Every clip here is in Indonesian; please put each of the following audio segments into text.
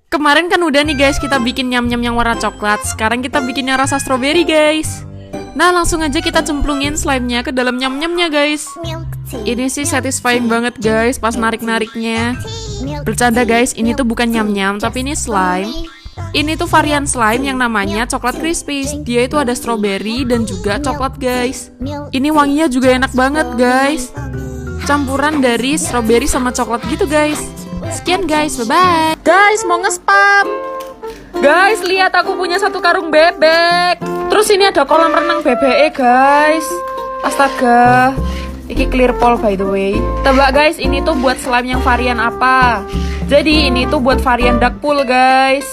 Kemarin kan udah nih guys kita bikin nyam-nyam yang warna coklat. Sekarang kita bikin yang rasa strawberry guys. Nah langsung aja kita cemplungin slime-nya ke dalam nyam-nyamnya guys. Ini sih satisfying banget guys pas narik-nariknya. Bercanda guys, ini tuh bukan nyam-nyam tapi ini slime. Ini tuh varian slime yang namanya coklat crispy. Dia itu ada strawberry dan juga coklat guys. Ini wanginya juga enak banget guys. Campuran dari strawberry sama coklat gitu guys. Sekian guys, bye-bye. Guys, mau nge-spam. Guys, lihat aku punya satu karung bebek. Terus ini ada kolam renang bebek guys. Astaga. Iki clear pole by the way. Tebak guys, ini tuh buat slime yang varian apa? Jadi ini tuh buat varian duck pool guys.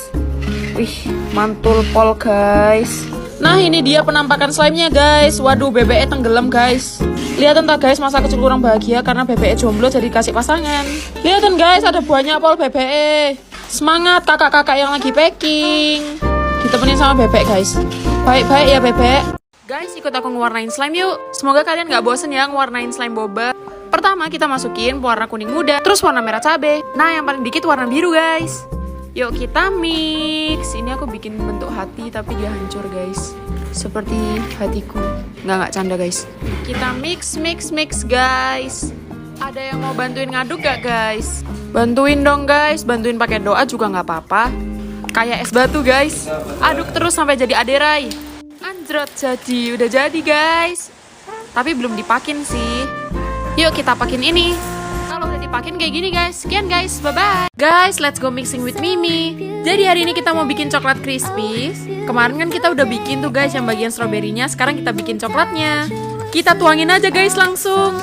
Wih, mantul pole guys. Nah ini dia penampakan slime-nya guys. Waduh, bebeknya tenggelam guys. Lihatin tak guys, masa kecil kurang bahagia karena bebeknya jomblo jadi kasih pasangan. Lihatin guys, ada banyak pol bebek. Semangat kakak-kakak yang lagi packing. Ditemenin sama bebek guys. Baik-baik ya bebek. Guys, ikut aku ngewarnain slime yuk. Semoga kalian gak bosen ya ngewarnain slime boba. Pertama kita masukin warna kuning muda, terus warna merah cabe. Nah yang paling dikit warna biru guys. Yuk kita mix. Ini aku bikin bentuk hati tapi dia hancur guys. Seperti hatiku. Nggak canda guys. Kita mix guys. Ada yang mau bantuin ngaduk gak guys? Bantuin dong guys. Bantuin pakai doa juga nggak apa-apa. Kayak es batu guys. Aduk terus sampai jadi aderai. Anjrot jadi. Udah jadi guys. Tapi belum dipakin sih. Yuk kita pakin ini. Kalau udah dipakin kayak gini guys. Sekian guys. Bye-bye. Guys, let's go mixing with Mimi. Jadi hari ini kita mau bikin coklat crispy. Kemarin kan kita udah bikin tuh guys yang bagian stroberinya. Sekarang kita bikin coklatnya. Kita tuangin aja guys langsung.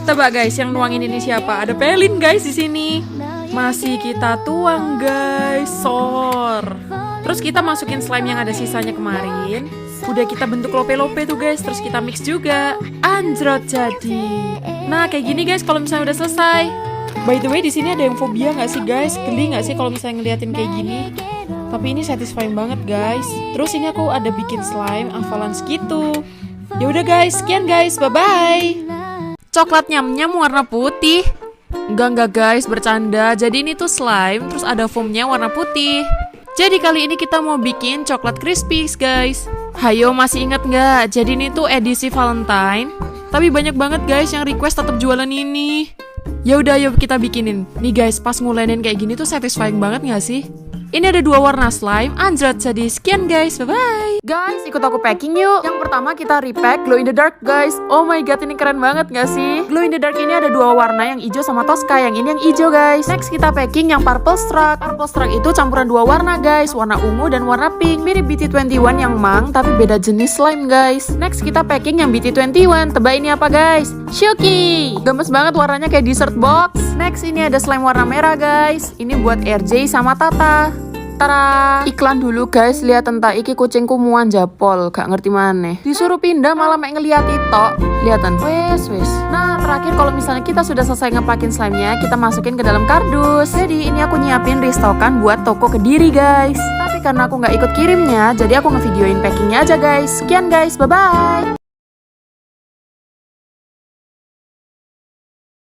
Tebak guys, yang nuangin ini siapa? Ada Pelin guys di sini. Masih kita tuang guys. Sor. Terus kita masukin slime yang ada sisanya kemarin. Udah kita bentuk lope-lope tuh guys. Terus kita mix juga. Anjrot jadi. Nah kayak gini guys kalau misalnya udah selesai. By the way di sini ada yang fobia nggak sih guys? Geli nggak sih kalau misalnya ngeliatin kayak gini? Tapi ini satisfying banget guys. Terus ini aku ada bikin slime avalanche gitu. Ya udah guys, sekian guys, bye bye. Coklat nyam-nyam warna putih. Enggak guys, bercanda. Jadi ini tuh slime, terus ada foamnya warna putih. Jadi kali ini kita mau bikin coklat crispy guys. Hayo masih inget nggak? Jadi ini tuh edisi Valentine. Tapi banyak banget guys yang request tetap jualan ini. Ya udah yuk kita bikinin. Nih guys, pas ngulenin kayak gini tuh satisfying banget nggak sih? Ini ada 2 warna slime, anjrot jadi. Sekian guys, bye-bye. Guys, ikut aku packing yuk. Yang pertama kita repack glow in the dark guys. Oh my god, ini keren banget gak sih? Glow in the dark ini ada 2 warna, yang hijau sama Tosca. Yang ini yang hijau guys. Next kita packing yang purple struck. Purple struck itu campuran 2 warna guys, warna ungu dan warna pink. Mirip BT21 yang mang, tapi beda jenis slime guys. Next kita packing yang BT21. Tebak ini apa guys? Shuki. Gemes banget warnanya kayak dessert box. Next ini ada slime warna merah guys. Ini buat RJ sama Tata. Tara. Iklan dulu guys, lihat tentang iki kucingku muan japol, gak ngerti maneh. Disuruh pindah malah mek ngeliat itu. Lihatan. Wes. Nah, terakhir kalau misalnya kita sudah selesai ngepakin slime-nya, kita masukin ke dalam kardus. Jadi ini aku nyiapin restokan buat toko Kediri guys. Tapi karena aku nggak ikut kirimnya, jadi aku ngevideoin packingnya aja guys. Sekian guys, bye-bye.